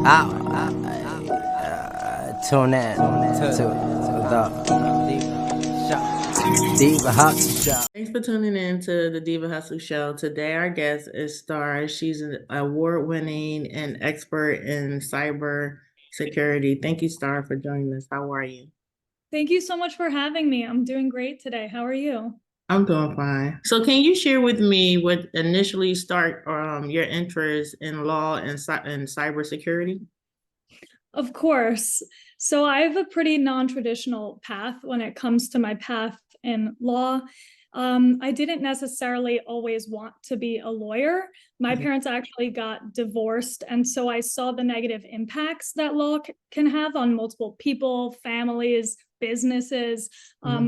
Tune in to the Diva Hustle Show. Thanks for tuning in to the Diva Hustle Show. Today, our guest is Star. She's an award-winning and expert in cyber security. Thank you, Star, for joining us. How are you? Thank you so much for having me. I'm doing great today. How are you? I'm doing fine. So, can you share with me what initially start your interest in law and cybersecurity? Of course. So I have a pretty non-traditional path when it comes to my path in law. I didn't necessarily always want to be a lawyer. My parents actually got divorced, and so I saw the negative impacts that law can have on multiple people, families, businesses,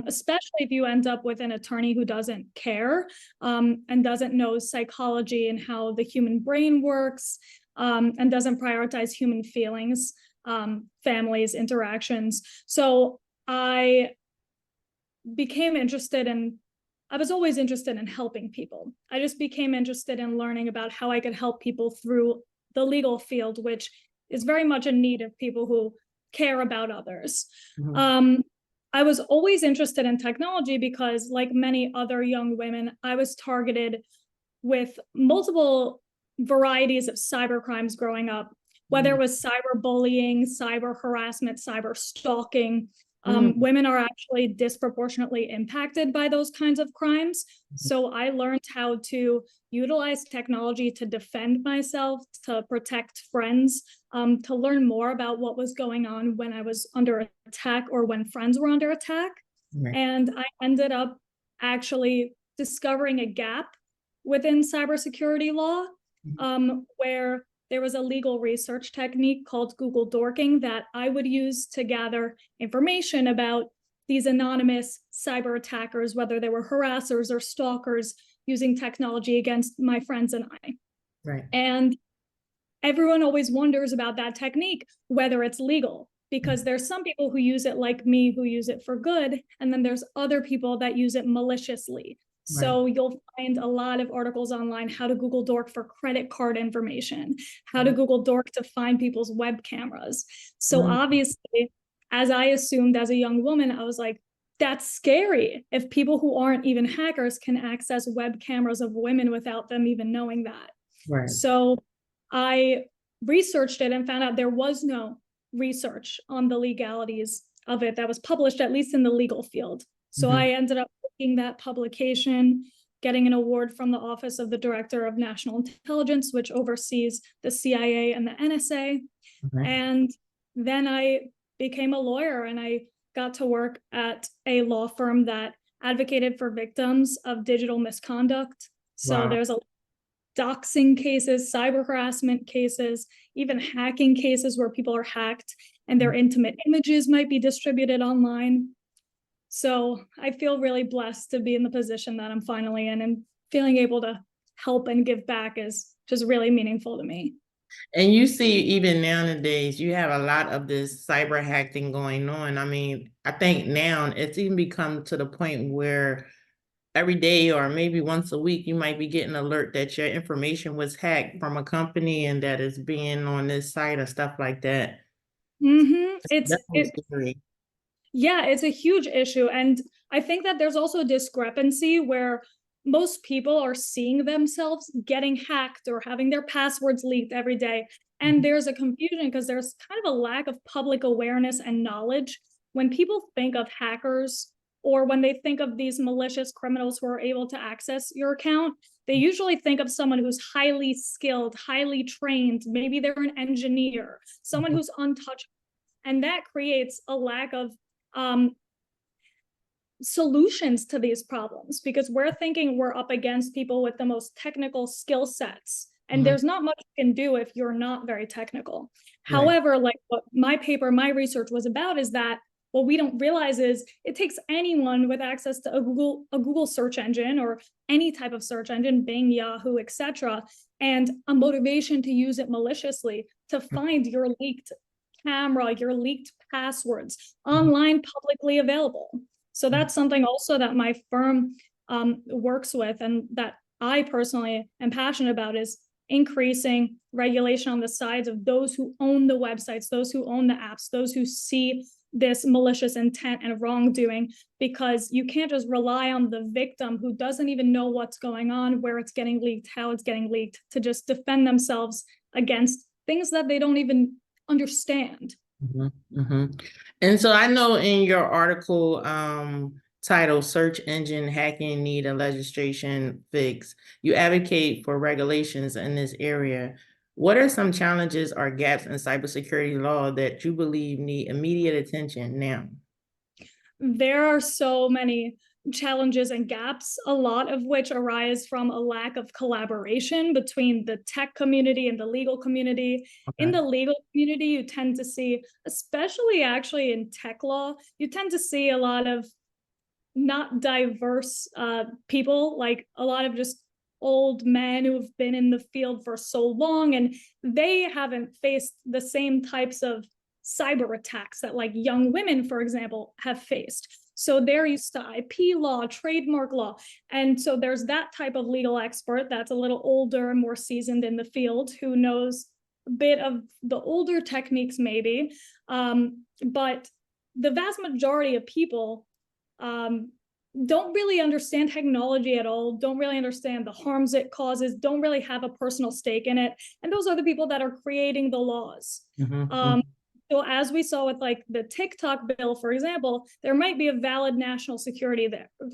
especially if you end up with an attorney who doesn't care and doesn't know psychology and how the human brain works, and doesn't prioritize human feelings, families, interactions. So I became interested in, I was always interested in helping people. I just became interested in learning about how I could help people through the legal field, which is very much in need of people who care about others. I was always interested in technology because, like many other young women, I was targeted with multiple varieties of cyber crimes growing up, whether it was cyberbullying, cyber harassment, cyber stalking. Women are actually disproportionately impacted by those kinds of crimes. So I learned how to utilize technology to defend myself, to protect friends, to learn more about what was going on when I was under attack or when friends were under attack. And I ended up actually discovering a gap within cybersecurity law, where there was a legal research technique called Google dorking that I would use to gather information about these anonymous cyber attackers, whether they were harassers or stalkers, using technology against my friends and I. And everyone always wonders about that technique, whether it's legal, because there's some people who use it like me, who use it for good, and then there's other people that use it maliciously. So you'll find a lot of articles online, how to Google dork for credit card information, how to Google dork to find people's web cameras. So obviously, as I assumed as a young woman, I was like, that's scary if people who aren't even hackers can access web cameras of women without them even knowing that. So I researched it and found out there was no research on the legalities of it that was published, at least in the legal field. So I ended up taking that publication, getting an award from the Office of the Director of National Intelligence, which oversees the CIA and the NSA. And then I became a lawyer, and I got to work at a law firm that advocated for victims of digital misconduct. So there's a doxing cases, cyber harassment cases, even hacking cases where people are hacked and their intimate images might be distributed online. So I feel really blessed to be in the position that I'm finally in, and feeling able to help and give back is just really meaningful to me. And you see, even nowadays, you have a lot of this cyber hacking going on. I mean, I think now it's even become to the point where every day or maybe once a week, you might be getting an alert that your information was hacked from a company and that is being on this site or stuff like that. Yeah, it's a huge issue. And I think that there's also a discrepancy where most people are seeing themselves getting hacked or having their passwords leaked every day. And there's a confusion because there's kind of a lack of public awareness and knowledge. When people think of hackers, or when they think of these malicious criminals who are able to access your account, they usually think of someone who's highly skilled, highly trained. Maybe they're an engineer, someone who's untouchable. And that creates a lack of solutions to these problems, because we're thinking we're up against people with the most technical skill sets, and there's not much you can do if you're not very technical. However, like what my research was about is that what we don't realize is it takes anyone with access to a Google search engine or any type of search engine, Bing, Yahoo, etc., and a motivation to use it maliciously to find your leaked camera, your leaked passwords online, publicly available. So that's something also that my firm works with, and that I personally am passionate about, is increasing regulation on the sides of those who own the websites, those who own the apps, those who see this malicious intent and wrongdoing, because you can't just rely on the victim who doesn't even know what's going on, where it's getting leaked, how it's getting leaked, to just defend themselves against things that they don't even understand. And so I know in your article titled "Search Engine Hacking Need a Legislation Fix," you advocate for regulations in this area. What are some challenges or gaps in cybersecurity law that you believe need immediate attention now? There are so many challenges and gaps, a lot of which arise from a lack of collaboration between the tech community and the legal community. In the legal community, you tend to see, especially actually in tech law, you tend to see a lot of not diverse people, like a lot of just old men who have been in the field for so long, and they haven't faced the same types of cyber attacks that like young women, for example, have faced. So they're used to IP law, trademark law. And so there's that type of legal expert that's a little older and more seasoned in the field, who knows a bit of the older techniques maybe. But the vast majority of people don't really understand technology at all, don't really understand the harms it causes, don't really have a personal stake in it. And those are the people that are creating the laws. So as we saw with like the TikTok bill, for example, there might be a valid national security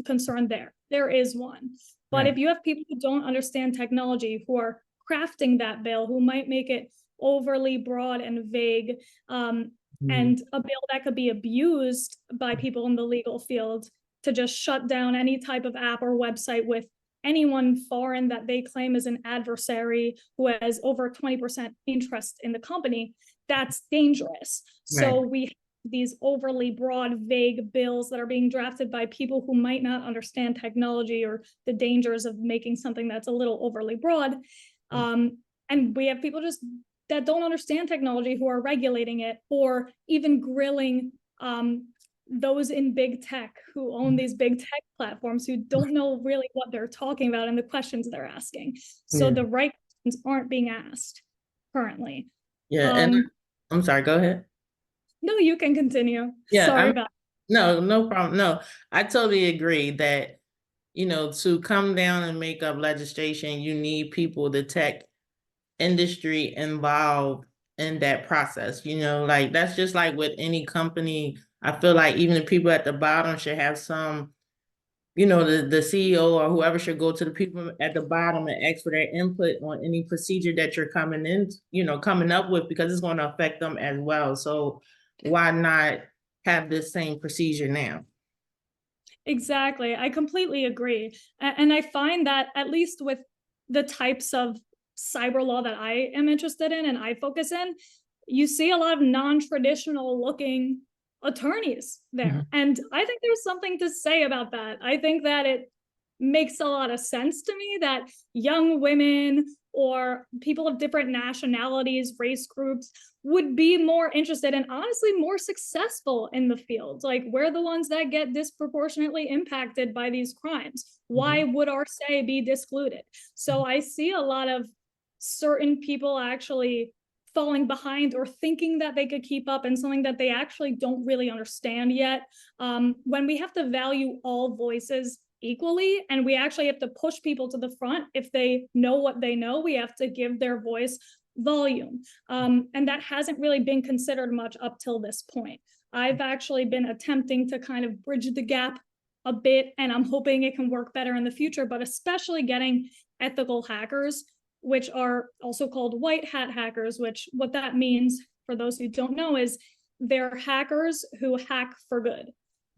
concern there. There is one. But if you have people who don't understand technology, who are crafting that bill, who might make it overly broad and vague, and a bill that could be abused by people in the legal field to just shut down any type of app or website with anyone foreign that they claim is an adversary who has over 20% interest in the company, that's dangerous. So we have these overly broad, vague bills that are being drafted by people who might not understand technology or the dangers of making something that's a little overly broad. And we have people just that don't understand technology who are regulating it, or even grilling those in big tech who own these big tech platforms, who don't know really what they're talking about and the questions they're asking. So the right questions aren't being asked currently. And I'm sorry, go ahead. No, you can continue. No problem. No, I totally agree that, you know, to come down and make up legislation, you need people, the tech industry involved in that process. You know, like that's just like with any company. I feel like even the people at the bottom should have some, you know, the CEO or whoever should go to the people at the bottom and ask for their input on any procedure that you're coming up with, because it's going to affect them as well. So why not have this same procedure now? Exactly. I completely agree. And I find that at least with the types of cyber law that I am interested in and I focus in, you see a lot of non-traditional looking attorneys there. And I think there's something to say about that. I think that it makes a lot of sense to me that young women or people of different nationalities, race groups would be more interested and honestly more successful in the field. Like, we're the ones that get disproportionately impacted by these crimes. Why would our say be discluded? So I see a lot of certain people actually falling behind or thinking that they could keep up in something that they actually don't really understand yet. When we have to value all voices equally, and we actually have to push people to the front. If they know what they know, we have to give their voice volume. And that hasn't really been considered much up till this point. I've actually been attempting to kind of bridge the gap a bit, and I'm hoping it can work better in the future, but especially getting ethical hackers, which are also called white hat hackers, which what that means for those who don't know is they're hackers who hack for good.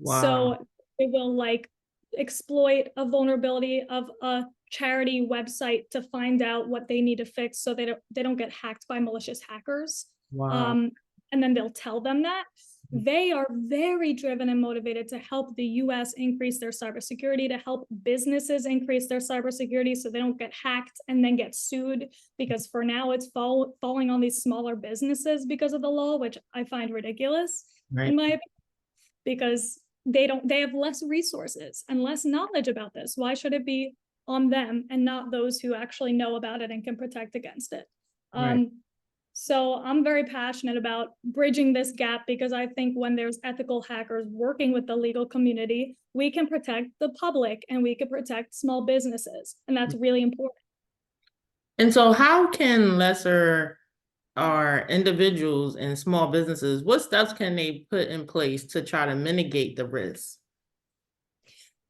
So they will like exploit a vulnerability of a charity website to find out what they need to fix so they don't get hacked by malicious hackers. And then they'll tell them that. They are very driven and motivated to help the US increase their cybersecurity, to help businesses increase their cybersecurity so they don't get hacked and then get sued, because for now it's falling on these smaller businesses because of the law, which I find ridiculous in my opinion, because they have less resources and less knowledge about this. Why should it be on them and not those who actually know about it and can protect against it. Right. So I'm very passionate about bridging this gap, because I think when there's ethical hackers working with the legal community, we can protect the public and we can protect small businesses. And that's really important. And so how can lesser or individuals and small businesses, what steps can they put in place to try to mitigate the risk?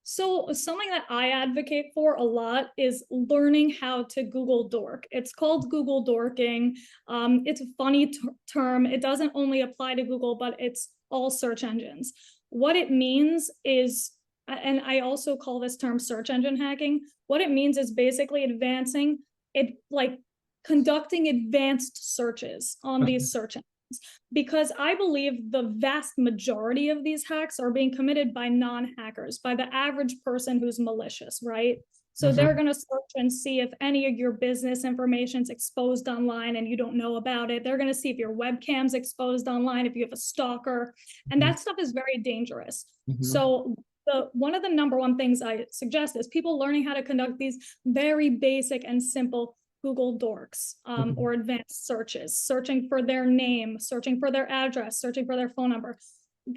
So something that I advocate for a lot is learning how to Google dork. It's called Google dorking. It's a funny term. It doesn't only apply to Google, but it's all search engines. What it means is, and I also call this term search engine hacking. What it means is basically advancing it, like conducting advanced searches on these search engines. Because I believe the vast majority of these hacks are being committed by non-hackers, by the average person who's malicious, right? So they're going to search and see if any of your business information is exposed online and you don't know about it. They're going to see if your webcam's exposed online, if you have a stalker, and that stuff is very dangerous. So one of the number one things I suggest is people learning how to conduct these very basic and simple Google dorks or advanced searches, searching for their name, searching for their address, searching for their phone number.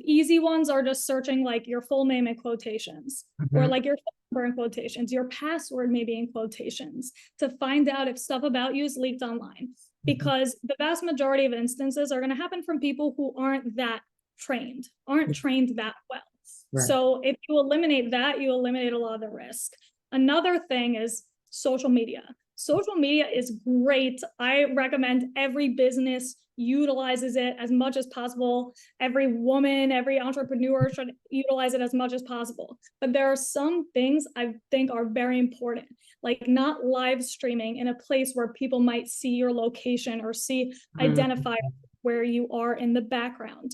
Easy ones are just searching like your full name in quotations, or like your phone number in quotations, your password maybe in quotations, to find out if stuff about you is leaked online. Because the vast majority of instances are going to happen from people who aren't that trained, aren't trained that well. Right. So if you eliminate that, you eliminate a lot of the risk. Another thing is social media. Social media is great. I recommend every business utilizes it as much as possible. Every woman, every entrepreneur should utilize it as much as possible. But there are some things I think are very important, like not live streaming in a place where people might see your location or identify where you are in the background.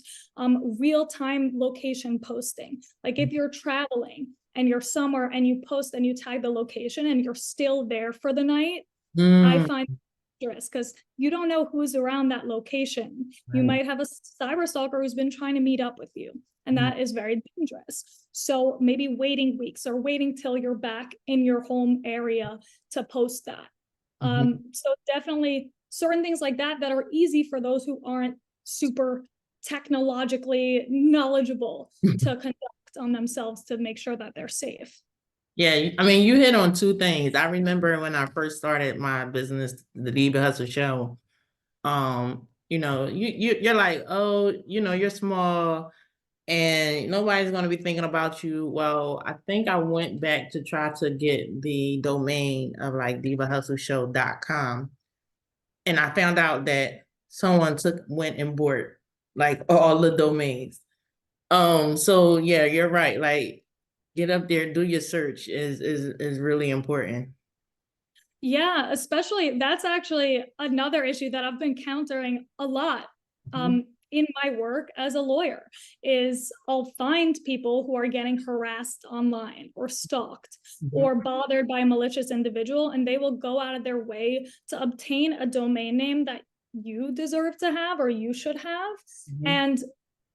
Real-time location posting. Like if you're traveling and you're somewhere and you post and you tag the location and you're still there for the night, I find dangerous because you don't know who's around that location. Right. You might have a cyber stalker who's been trying to meet up with you, and that is very dangerous. So maybe waiting weeks or waiting till you're back in your home area to post that. So definitely certain things like that that are easy for those who aren't super technologically knowledgeable to conduct on themselves to make sure that they're safe. Yeah, I mean, you hit on two things. I remember when I first started my business, the Diva Hustle Show, you know, you're like, oh, you know, you're small and nobody's going to be thinking about you. Well, I think I went back to try to get the domain of like divahustleshow.com. And I found out that someone went and bought like all the domains. So yeah, you're right. Like, get up there, do your search is really important. Yeah, especially that's actually another issue that I've been countering a lot in my work as a lawyer is I'll find people who are getting harassed online or stalked or bothered by a malicious individual, and they will go out of their way to obtain a domain name that you deserve to have or you should have. And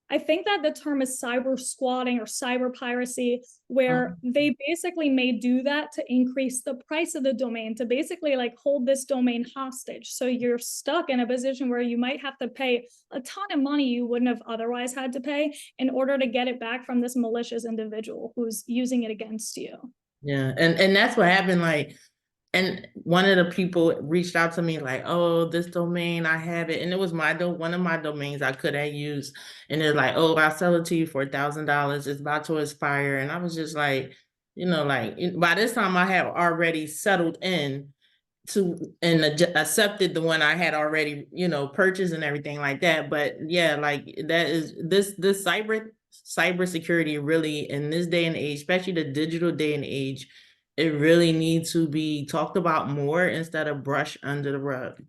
I think that the term is cyber squatting or cyber piracy, where they basically may do that to increase the price of the domain, to basically like hold this domain hostage. So you're stuck in a position where you might have to pay a ton of money you wouldn't have otherwise had to pay in order to get it back from this malicious individual who's using it against you. Yeah, and that's what happened. Like, and one of the people reached out to me like, oh, this domain, I have it. And it was one of my domains I could have used. And they're like, oh, I'll sell it to you for $1,000. It's about to expire. And I was just like, you know, like by this time I had already settled in and accepted the one I had already, you know, purchased and everything like that. But yeah, like that is this cybersecurity really in this day and age, especially the digital day and age, it really needs to be talked about more instead of brushed under the rug.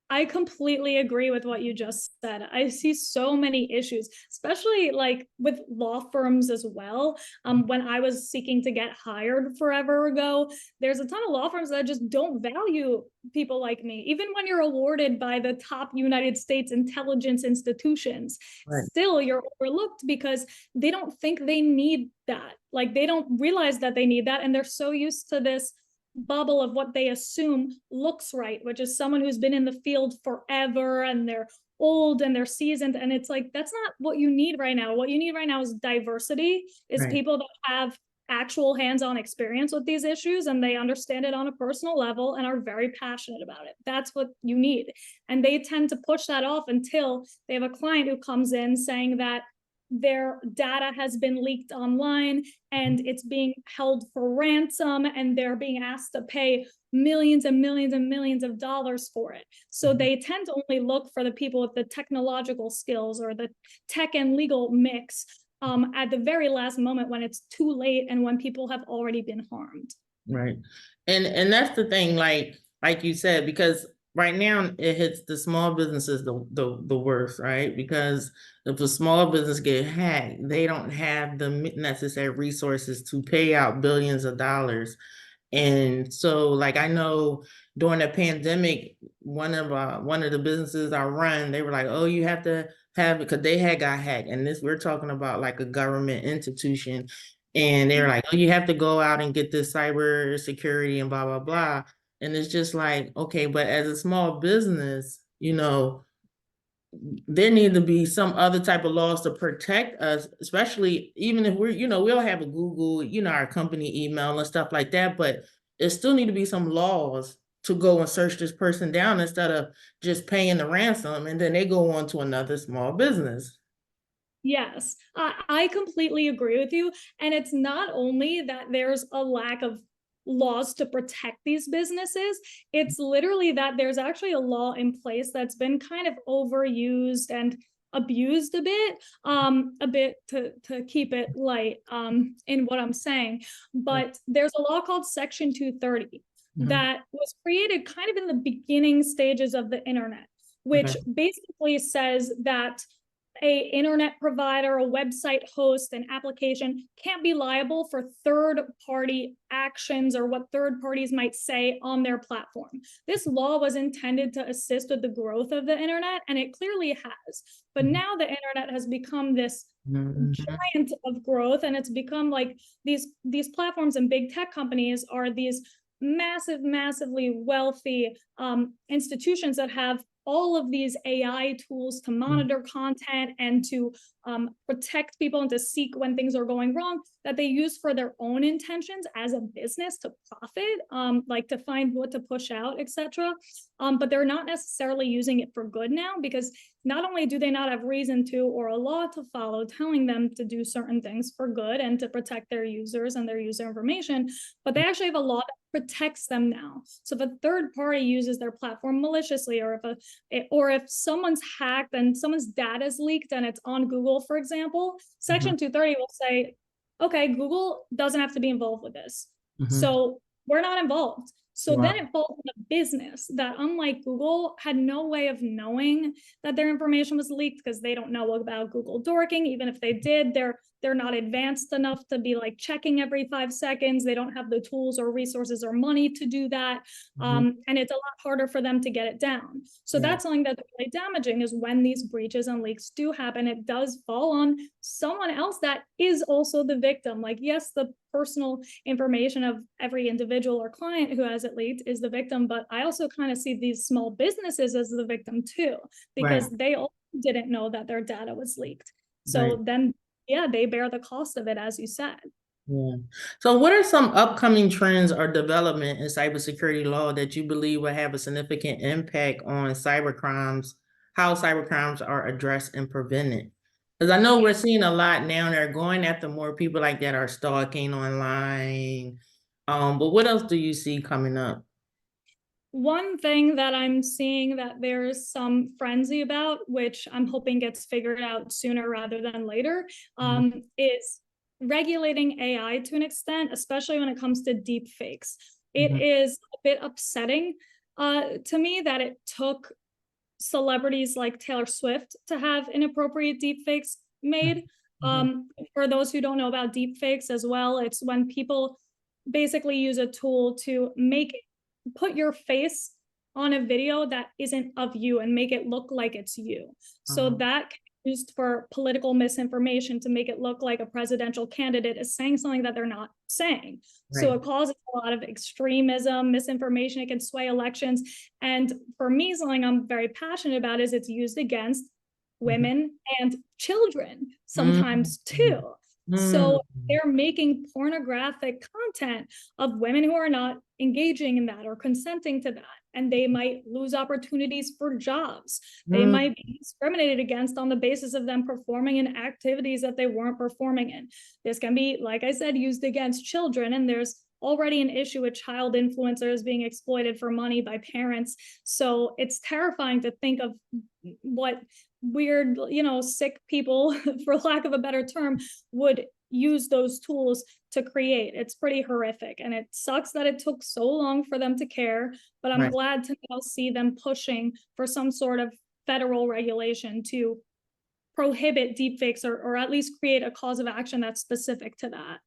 I completely agree with what you just said. I see so many issues, especially like with law firms as well. When I was seeking to get hired forever ago, there's a ton of law firms that just don't value people like me. Even when you're awarded by the top United States intelligence institutions, Right. still you're overlooked because they don't think they need that. Like they don't realize that they need that. And they're so used to this bubble of what they assume looks right, which is someone who's been in the field forever and they're old and they're seasoned. And it's like, that's not what you need right now. What you need right now is diversity, is Right. people that have actual hands-on experience with these issues and they understand it on a personal level and are very passionate about it. That's what you need. And they tend to push that off until they have a client who comes in saying that their data has been leaked online and it's being held for ransom and they're being asked to pay millions and millions and millions of dollars for it. So they tend to only look for the people with the technological skills or the tech and legal mix at the very last moment when it's too late and when people have already been harmed. Right. And that's the thing, like you said, because right now it hits the small businesses the worst, right? Because if a small business get hacked, they don't have the necessary resources to pay out billions of dollars. And so, like, I know during the pandemic, one of the businesses I run, they were like, "Oh, you have to have," because they had got hacked, and this we're talking about like a government institution, and they're like, "Oh, you have to go out and get this cyber security and blah blah blah," and it's just like, okay, but as a small business, there need to be some other type of laws to protect us, especially even if we're, we'll have a Google, our company email and stuff like that, but there still need to be some laws to go and search this person down instead of just paying the ransom and then they go on to another small business. Yes, I completely agree with you. And it's not only that there's a lack of laws to protect these businesses, it's literally that there's actually a law in place that's been kind of overused and abused a bit to keep it light in what I'm saying. But there's a law called Section 230 that was created kind of in the beginning stages of the internet, which basically says that a internet provider, a website host, an application can't be liable for third-party actions or what third parties might say on their platform. This law was intended to assist with the growth of the internet, and it clearly has. But now the internet has become this giant of growth, and it's become like these platforms and big tech companies are these massively wealthy institutions that have all of these AI tools to monitor content and to protect people and to seek when things are going wrong that they use for their own intentions as a business to profit, like to find what to push out, etc. But they're not necessarily using it for good now because not only do they not have reason to or a law to follow telling them to do certain things for good and to protect their users and their user information, but they actually have a law that protects them now. So if a third party uses their platform maliciously, or if someone's hacked and someone's data is leaked and it's on Google, for example, Section 230 will say, okay, Google doesn't have to be involved with this. So we're not involved. So then it falls on the business that, unlike Google, had no way of knowing that their information was leaked because they don't know about Google dorking. Even if they did, they're not advanced enough to be like checking every 5 seconds. They don't have the tools or resources or money to do that. And it's a lot harder for them to get it down. So that's something that's really damaging is when these breaches and leaks do happen, it does fall on someone else that is also the victim. Like, yes, the personal information of every individual or client who has it leaked is the victim, but I also kind of see these small businesses as the victim too, because they also didn't know that their data was leaked. So then, yeah, they bear the cost of it, as you said. Yeah. So what are some upcoming trends or development in cybersecurity law that you believe will have a significant impact on cybercrimes, how cybercrimes are addressed and prevented? Because I know we're seeing a lot now, they're going after more people like that are stalking online. But what else do you see coming up? One thing that I'm seeing that there's some frenzy about, which I'm hoping gets figured out sooner rather than later, is regulating AI to an extent, especially when it comes to deep fakes. It is a bit upsetting to me that it took celebrities like Taylor Swift to have inappropriate deepfakes made. For those who don't know about deepfakes as well, it's when people basically use a tool to put your face on a video that isn't of you and make it look like it's you. So that can be used for political misinformation to make it look like a presidential candidate is saying something that they're not saying. Right. So it causes a lot of extremism, misinformation. It can sway elections. And for me, something I'm very passionate about is it's used against women and children sometimes too. So they're making pornographic content of women who are not engaging in that or consenting to that. And they might lose opportunities for jobs. They might be discriminated against on the basis of them performing in activities that they weren't performing in. This can be, like I said, used against children. And there's already an issue with child influencers being exploited for money by parents. So it's terrifying to think of what weird, sick people, for lack of a better term, would use those tools to create. It's pretty horrific. And it sucks that it took so long for them to care, but I'm glad to now see them pushing for some sort of federal regulation to prohibit deepfakes or at least create a cause of action that's specific to that.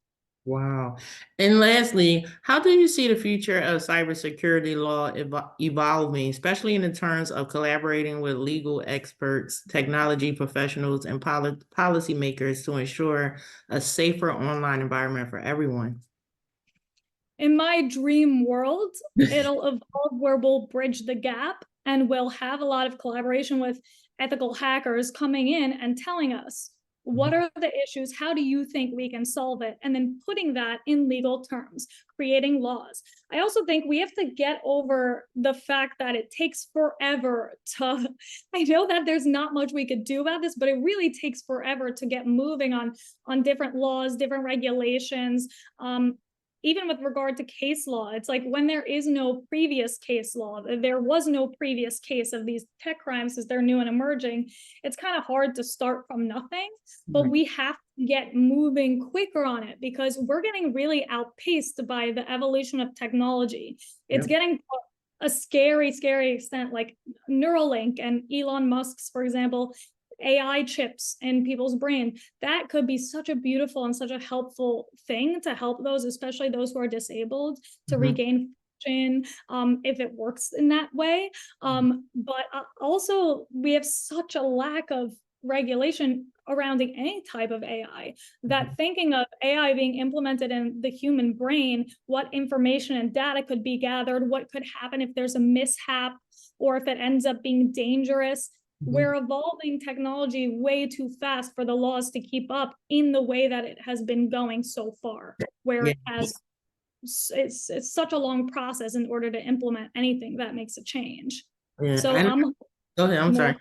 Wow. And lastly, how do you see the future of cybersecurity law evolving, especially in the terms of collaborating with legal experts, technology professionals, and policymakers to ensure a safer online environment for everyone? In my dream world, it'll evolve where we'll bridge the gap and we'll have a lot of collaboration with ethical hackers coming in and telling us, what are the issues? How do you think we can solve it? And then putting that in legal terms, creating laws. I also think we have to get over the fact that it takes forever to, I know that there's not much we could do about this, but it really takes forever to get moving on different laws, different regulations. Even with regard to case law, it's like when there is no previous case law, there was no previous case of these tech crimes as they're new and emerging, it's kind of hard to start from nothing, but we have to get moving quicker on it because we're getting really outpaced by the evolution of technology. It's getting to a scary, scary extent, like Neuralink and Elon Musk's, for example, AI chips in people's brain. That could be such a beautiful and such a helpful thing to help those, especially those who are disabled, to regain function, if it works in that way. But also, we have such a lack of regulation around any type of AI that thinking of AI being implemented in the human brain, what information and data could be gathered, what could happen if there's a mishap, or if it ends up being dangerous. We're evolving technology way too fast for the laws to keep up in the way that it has been going so far, where it has, it's such a long process in order to implement anything that makes a change. So go ahead, I'm sorry.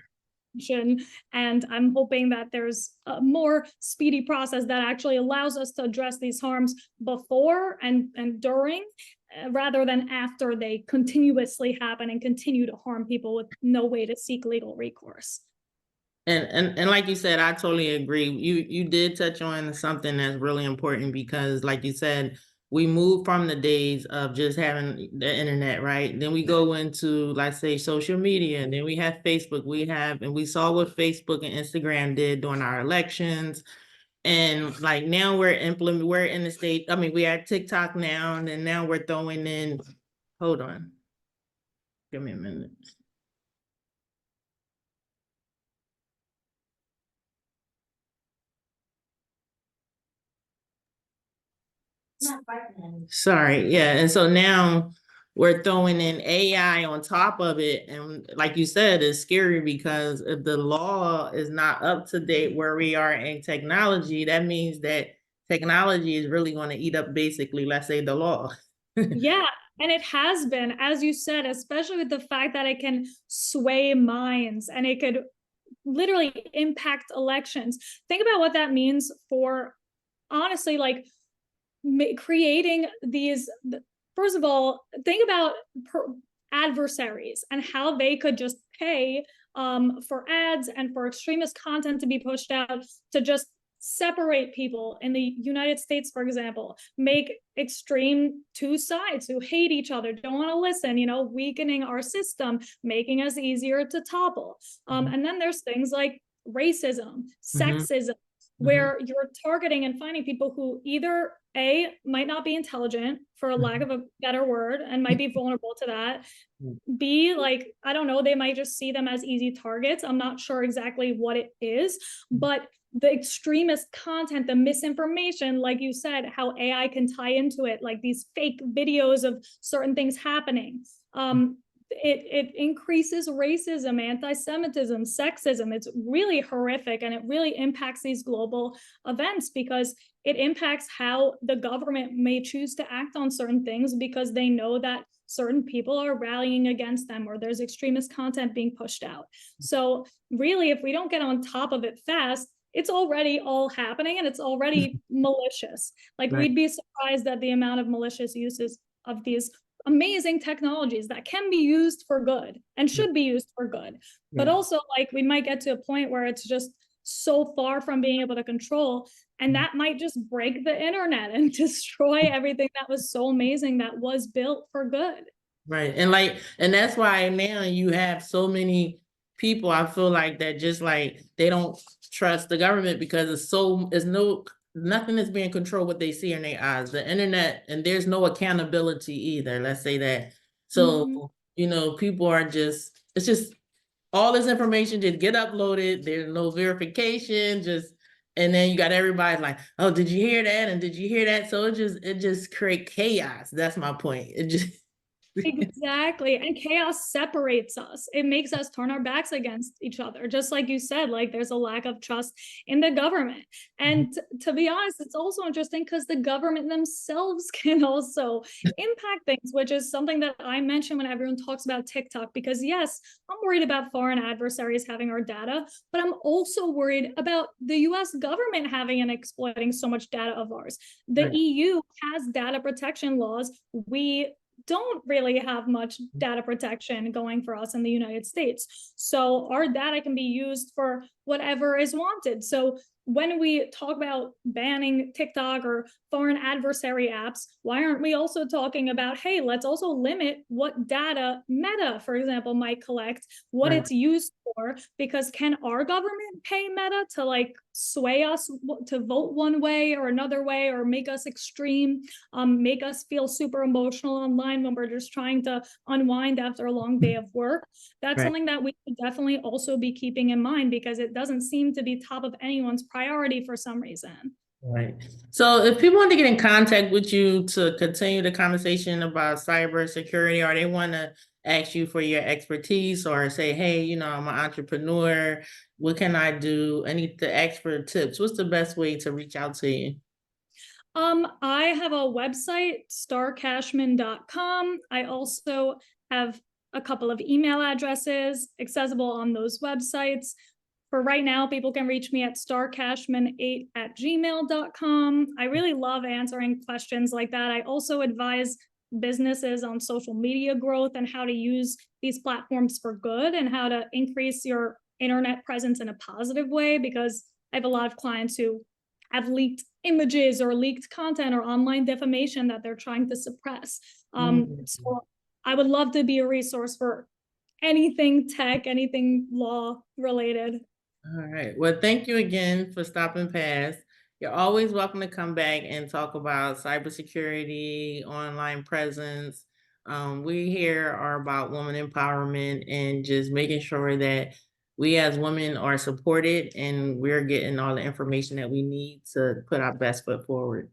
And I'm hoping that there's a more speedy process that actually allows us to address these harms before and during, rather than after they continuously happen and continue to harm people with no way to seek legal recourse. And like you said, I totally agree. You did touch on something that's really important because, like you said, we move from the days of just having the internet, right? Then we go into, let's say, social media, and then we have Facebook. And we saw what Facebook and Instagram did during our elections. And like now we're in the state. I mean, we are TikTok now, and then now we're throwing in, hold on. Give me a minute. Sorry, yeah. And so now we're throwing in AI on top of it. And like you said, it's scary because if the law is not up to date where we are in technology, that means that technology is really going to eat up basically, let's say, the law. Yeah, and it has been, as you said, especially with the fact that it can sway minds and it could literally impact elections. Think about what that means for, honestly, like creating these. First of all, think about adversaries and how they could just pay for ads and for extremist content to be pushed out to just separate people in the United States, for example, make extreme two sides who hate each other, don't want to listen, weakening our system, making us easier to topple. And then there's things like racism, sexism, where you're targeting and finding people who either A, might not be intelligent, for a lack of a better word, and might be vulnerable to that. B, like, I don't know, they might just see them as easy targets. I'm not sure exactly what it is, but the extremist content, the misinformation, like you said, how AI can tie into it, like these fake videos of certain things happening. It increases racism, anti-Semitism, sexism. It's really horrific, and it really impacts these global events because it impacts how the government may choose to act on certain things because they know that certain people are rallying against them or there's extremist content being pushed out. So really, if we don't get on top of it fast, it's already all happening and it's already malicious. Like we'd be surprised at the amount of malicious uses of these amazing technologies that can be used for good and should be used for good. But also, like, we might get to a point where it's just so far from being able to control, and that might just break the internet and destroy everything that was so amazing that was built for good. Right. And that's why now you have so many people, I feel like, that just like they don't trust the government because nothing is being controlled what they see in their eyes, the internet, and there's no accountability either. Let's say that. So, people are it's just all this information just get uploaded. There's no verification, and then you got everybody like, oh, did you hear that? And did you hear that? So it just create chaos. That's my point. It just Exactly. And chaos separates us. It makes us turn our backs against each other. Just like you said, like there's a lack of trust in the government. And to be honest, it's also interesting because the government themselves can also impact things, which is something that I mention when everyone talks about TikTok, because yes, I'm worried about foreign adversaries having our data, but I'm also worried about the US government having and exploiting so much data of ours. The EU has data protection laws. We don't really have much data protection going for us in the United States. So our data can be used for whatever is wanted. So when we talk about banning TikTok or foreign adversary apps, why aren't we also talking about, hey, let's also limit what data Meta, for example, might collect, what it's used for? Because can our government pay Meta to like sway us to vote one way or another way, or make us extreme, make us feel super emotional online when we're just trying to unwind after a long day of work? That's something that we should definitely also be keeping in mind, because it doesn't seem to be top of anyone's priority for some reason. Right. So if people want to get in contact with you to continue the conversation about cybersecurity, or they want to ask you for your expertise or say, hey, I'm an entrepreneur, what can I do? I need the expert tips. What's the best way to reach out to you? I have a website, starkashman.com. I also have a couple of email addresses accessible on those websites. For right now, people can reach me at starkashman8@gmail.com. I really love answering questions like that. I also advise businesses on social media growth and how to use these platforms for good and how to increase your internet presence in a positive way, because I have a lot of clients who have leaked images or leaked content or online defamation that they're trying to suppress. So I would love to be a resource for anything tech, anything law related. All right. Well, thank you again for stopping past. You're always welcome to come back and talk about cybersecurity, online presence. We here are about women empowerment and just making sure that we as women are supported and we're getting all the information that we need to put our best foot forward.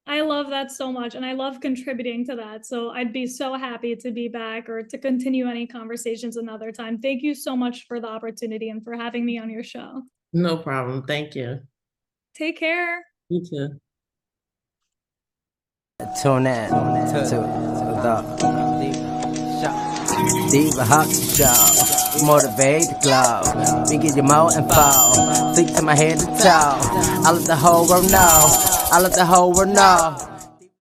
I love that so much, and I love contributing to that. So I'd be so happy to be back or to continue any conversations another time. Thank you so much for the opportunity and for having me on your show. No problem. Thank you. Take care. You too. Tune in to the Diva Hustle Show. Motivate the glow. We give you more info. Think to my head to toe. I let the whole world know. I let the whole world know.